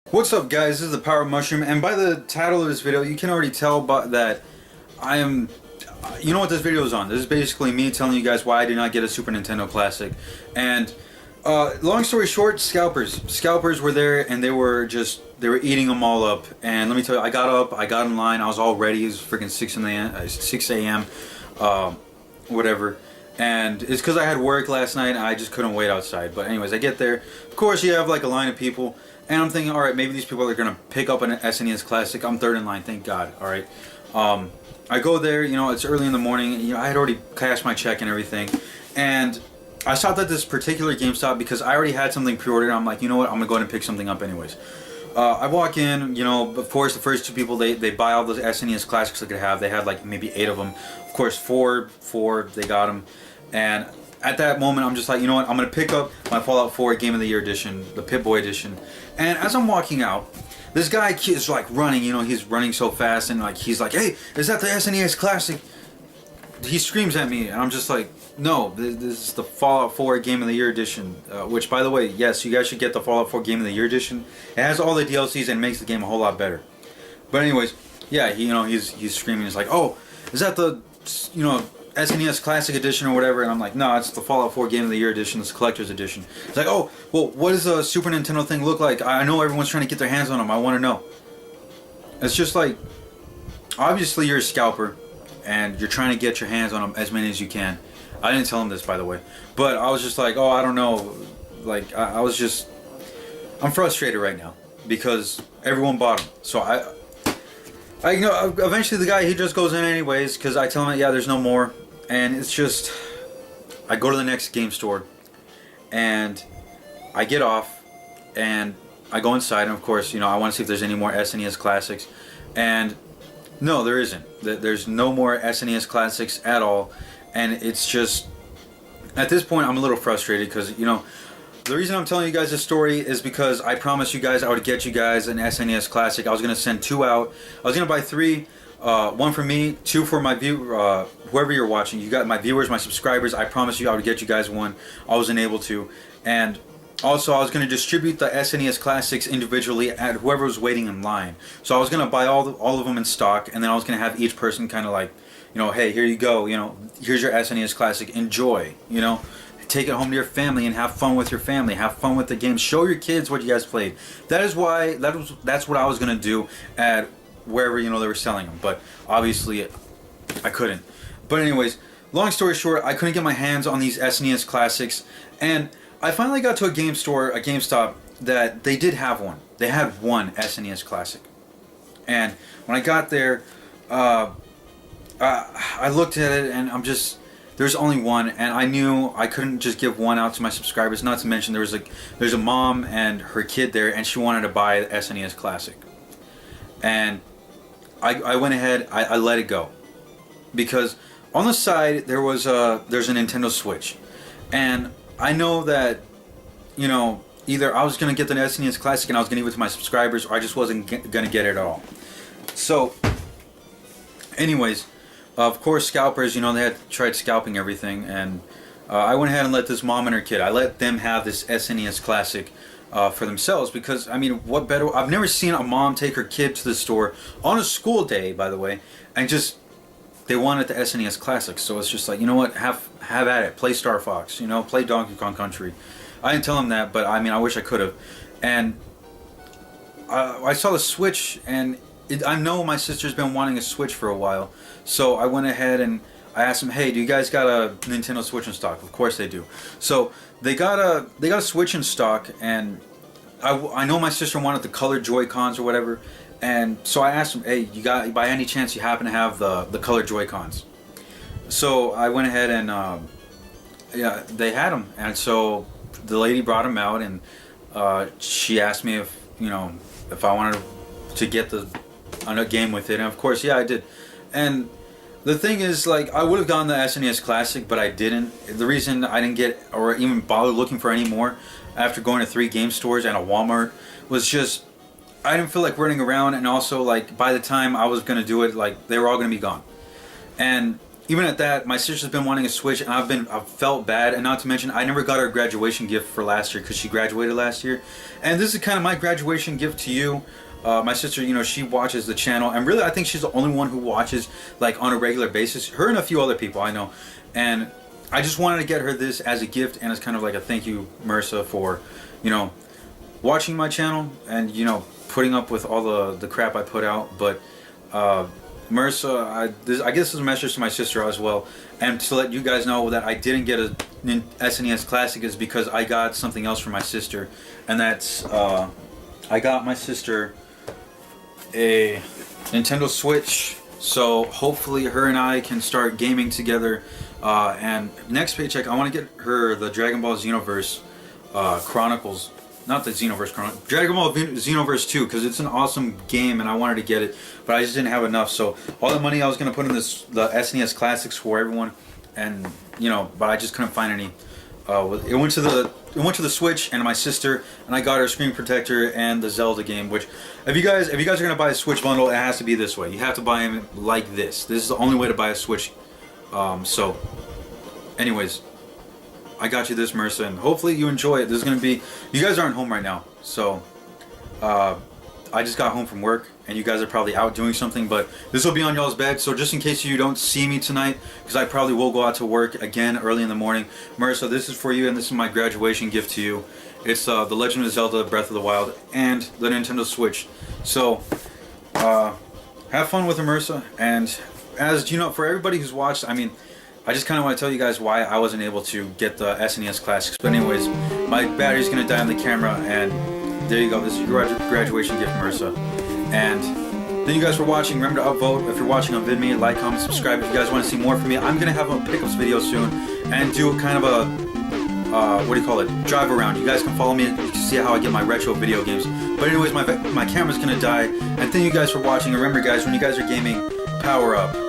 What's up, guys? This is the ThePowerUpMushroom, and by the title of this video you can already tell that I am, you know what this video is on. This is basically me telling you guys why I did not get a Super Nintendo Classic. And long story short, scalpers were there, and they were eating them all up. And let me tell you, I got up, I got in line, I was all ready. It was freaking 6 a.m. Whatever. And it's because I had work last night and I just couldn't wait outside. But anyways, I get there. Of course, you have like a line of people. And I'm thinking, alright, maybe these people are going to pick up an SNES Classic. I'm third in line, thank God. Alright. I go there, you know, it's early in the morning. You know, I had already cashed my check and everything. And I stopped at this particular GameStop because I already had something pre-ordered. I'm like, you know what, I'm going to go ahead and pick something up anyways. I walk in, you know, of course, the first two people, they buy all those SNES Classics they could have. They had like maybe 8 of them. Of course, four, they got them. And at that moment, I'm just like, you know what, I'm going to pick up my Fallout 4 Game of the Year edition, the Pip-Boy edition. And as I'm walking out, this guy is like running, you know, he's running so fast, and like he's like, hey, is that the SNES Classic? He screams at me, and I'm just like, no, this is the Fallout 4 Game of the Year edition, which, by the way, yes, you guys should get the Fallout 4 Game of the Year edition. It has all the DLCs and makes the game a whole lot better. But anyways, yeah, he's screaming, he's like, oh, is that the, you know, SNES Classic Edition or whatever? And I'm like, no, it's the Fallout 4 Game of the Year Edition, it's Collector's Edition. It's like, oh, well, what does a Super Nintendo thing look like? I know everyone's trying to get their hands on them, I want to know. It's just like, obviously you're a scalper, and you're trying to get your hands on them as many as you can. I didn't tell him this, by the way. But I was just like, oh, I don't know. Like, I'm frustrated right now, because everyone bought them. So you know, eventually the guy, he just goes in anyways, because I tell him, yeah, there's no more. And it's just, I go to the next game store, and I get off, and I go inside, and of course, you know, I want to see if there's any more SNES Classics. And no, there isn't. There's no more SNES Classics at all. And it's just, at this point, I'm a little frustrated, because, you know, the reason I'm telling you guys this story is because I promised you guys I would get you guys an SNES Classic. I was going to send 2 out. I was going to buy 3. 1 for me, 2 for my whoever you're watching. You got my viewers, my subscribers. I promised you I would get you guys one. I wasn't able to. And also, I was going to distribute the SNES Classics individually at whoever was waiting in line. So I was going to buy all of them in stock, and then I was going to have each person kind of like, you know, hey, here you go. You know, here's your SNES Classic. Enjoy. You know, take it home to your family and have fun with your family. Have fun with the game. Show your kids what you guys played. That's what I was going to do at wherever, you know, they were selling them. But obviously I couldn't. But anyways, long story short, I couldn't get my hands on these SNES Classics, and I finally got to a GameStop that they did have one. They had one SNES Classic. And when I got there, I looked at it, and there's only one, and I knew I couldn't just give one out to my subscribers. Not to mention there's a mom and her kid there, and she wanted to buy the SNES Classic. And I went ahead, I let it go, because on the side there's a Nintendo Switch, and I know that, you know, either I was gonna get the SNES Classic and I was gonna give it to my subscribers, or I just wasn't gonna get it at all. So anyways, of course, scalpers, you know, they had tried scalping everything, and I went ahead and let this mom and her kid, I let them have this SNES Classic for themselves, because, I mean, what better, I've never seen a mom take her kid to the store on a school day, by the way, and they wanted the SNES Classic. So it's just like, you know what, have at it, play Star Fox, you know, play Donkey Kong Country. I didn't tell them that, but I mean, I wish I could have. And I saw the Switch, and I know my sister's been wanting a Switch for a while, so I went ahead and I asked them, hey, do you guys got a Nintendo Switch in stock? Of course they do. So they got a Switch in stock, and I know my sister wanted the colored Joy-Cons or whatever, and so I asked them, hey, by any chance you happen to have the colored Joy-Cons? So I went ahead and yeah, they had them, and so the lady brought them out, and she asked me if, you know, if I wanted to get a game with it, and of course, yeah, I did. And the thing is, like, I would have gotten the SNES Classic, but I didn't. The reason I didn't get, or even bother looking for any more after going to 3 game stores and a Walmart, was just, I didn't feel like running around, and also, like, by the time I was going to do it, like, they were all going to be gone. And even at that, my sister's been wanting a Switch, and I've felt bad. And not to mention, I never got her a graduation gift for last year because she graduated last year. And this is kind of my graduation gift to you. My sister, you know, she watches the channel, and really, I think she's the only one who watches like on a regular basis. Her and a few other people I know, and I just wanted to get her this as a gift, and it's kind of like a thank you, Marissa, for, you know, watching my channel and, you know, putting up with all the crap I put out. But Marissa, I guess this is a message to my sister as well, and to let you guys know that I didn't get a SNES Classic is because I got something else for my sister, and that's I got my sister a Nintendo Switch. So hopefully her and I can start gaming together. And next paycheck, I want to get her the Dragon Ball Xenoverse Chronicles. Not the Xenoverse Chronicles. Dragon Ball Xenoverse 2, because it's an awesome game and I wanted to get it, but I just didn't have enough. So all the money I was going to put in the SNES Classics for everyone, and, you know, but I just couldn't find any. It went to the Switch and my sister, and I got her a screen protector and the Zelda game. Which, if you guys are gonna buy a Switch bundle, it has to be this way. You have to buy them like this. This is the only way to buy a Switch. So, anyways, I got you this, Marissa, and hopefully you enjoy it. This is gonna be. You guys aren't home right now, so I just got home from work, and you guys are probably out doing something, but this will be on y'all's bed, so just in case you don't see me tonight, because I probably will go out to work again early in the morning. Marissa, this is for you, and this is my graduation gift to you. It's The Legend of Zelda Breath of the Wild and the Nintendo Switch. So, have fun with it, Marissa, and as you know, for everybody who's watched, I mean, I just kind of want to tell you guys why I wasn't able to get the SNES Classics, but anyways, my battery's going to die on the camera, and there you go. This is your graduation gift, Marissa. And thank you guys for watching. Remember to upvote if you're watching on Vidme. Like, comment, subscribe if you guys want to see more from me. I'm going to have a pickups video soon and do kind of a, what do you call it, drive around. You guys can follow me and you can see how I get my retro video games. But anyways, my camera's going to die. And thank you guys for watching. And remember, guys, when you guys are gaming, power up.